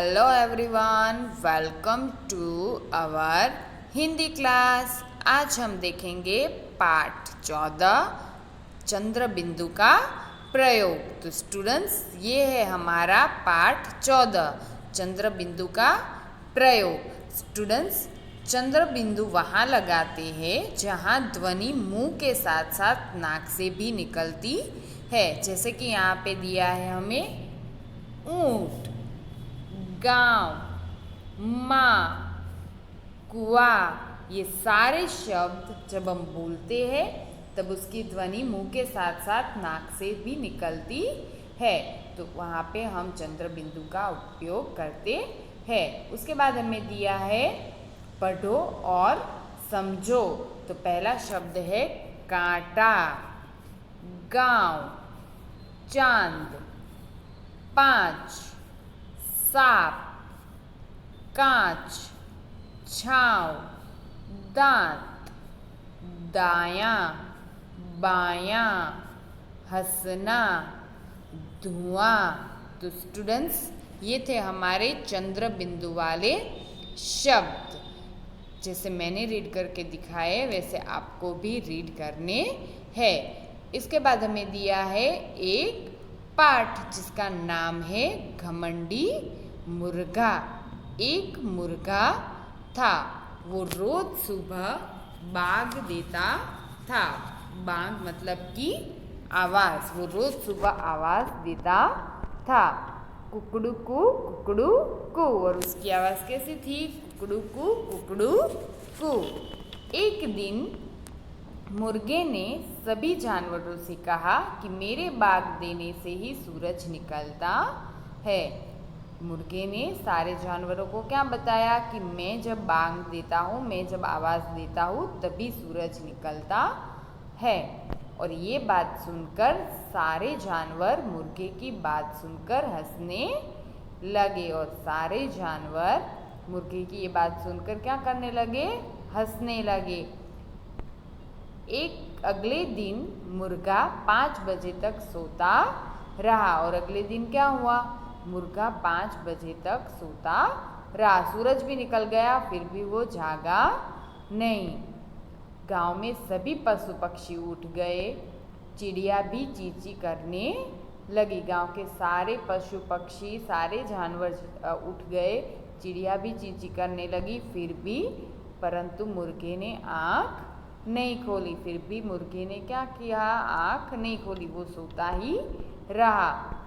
Hello everyone, welcome to our Hindi class. आज हम देखेंगे पाठ 14 चंद्र बिंदु का प्रयोग। तो स्टूडेंट्स, ये है हमारा पाठ 14 चंद्र बिंदु का प्रयोग। स्टूडेंट्स, चंद्र बिंदु वहाँ लगाते हैं जहाँ ध्वनि मुंह के साथ साथ नाक से भी निकलती है। जैसे कि यहाँ पे दिया है हमें ऊंट, गांव, माँ, कुआं। ये सारे शब्द जब हम बोलते हैं तब उसकी ध्वनि मुंह के साथ साथ नाक से भी निकलती है। तो वहाँ पे हम चंद्र बिंदु का उपयोग करते हैं। उसके बाद हमें दिया है पढ़ो और समझो। तो पहला शब्द है कांटा, गांव, चांद, 5, सांप, कांच, छाँव, दांत, दायां, बायां, हंसना, धुआं। तो स्टूडेंट्स, ये थे हमारे चंद्र बिंदु वाले शब्द। जैसे मैंने रीड करके दिखाए वैसे आपको भी रीड करने हैं। इसके बाद हमें दिया है एक पाठ जिसका नाम है घमंडी मुर्गा। एक मुर्गा था, वो रोज सुबह बाग देता था। बाग मतलब कि आवाज़, वो रोज सुबह आवाज़ देता था। कुकड़ू कु, और उसकी आवाज़ कैसी थी? कुकड़ू कु। एक दिन मुर्गे ने सभी जानवरों से कहा कि मेरे बाग देने से ही सूरज निकलता है। मुर्गे ने सारे जानवरों को क्या बताया कि मैं जब बाग देता हूँ, मैं जब आवाज़ देता हूँ तभी सूरज निकलता है। और ये बात सुनकर सारे जानवर मुर्गे की बात सुनकर हंसने लगे। और सारे जानवर मुर्गे की ये बात सुनकर क्या करने लगे? हंसने लगे। एक अगले दिन मुर्गा 5 बजे तक सोता रहा। और अगले दिन क्या हुआ? मुर्गा 5 बजे तक सोता रहा। सूरज भी निकल गया, फिर भी वो जागा नहीं। गांव में सभी पशु पक्षी उठ गए, चिड़िया भी चींची करने लगी। गांव के सारे पशु पक्षी, सारे जानवर उठ गए, चिड़िया भी चींची करने लगी। फिर भी परंतु मुर्गे ने आँख नहीं खोली। फिर भी मुर्गे ने क्या किया? आँख नहीं खोली, वो सोता ही रहा।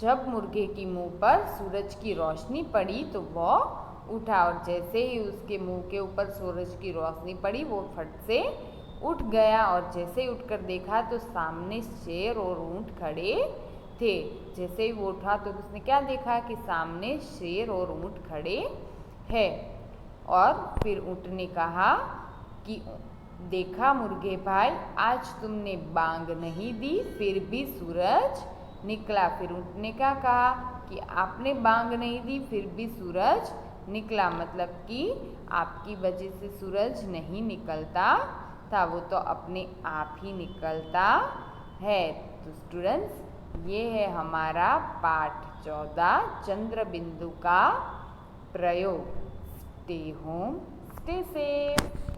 जब मुर्गे की मुंह पर सूरज की रोशनी पड़ी तो वह उठा, और जैसे ही उसके मुंह के ऊपर सूरज की रोशनी पड़ी वो फट से उठ गया। और जैसे ही उठकर देखा तो सामने शेर और ऊंट खड़े थे। जैसे ही वो उठा तो उसने क्या देखा कि सामने शेर और ऊंट खड़े हैं। और फिर ऊंट ने कहा कि देखा मुर्गे भाई, आज तुमने बांग नहीं दी फिर भी सूरज निकला। फिर ऊंट ने क्या कहा कि आपने बांग नहीं दी फिर भी सूरज निकला, मतलब कि आपकी वजह से सूरज नहीं निकलता था, वो तो अपने आप ही निकलता है। तो स्टूडेंट्स, ये है हमारा पाठ 14 चंद्र बिंदु का प्रयोग। Stay home, stay safe.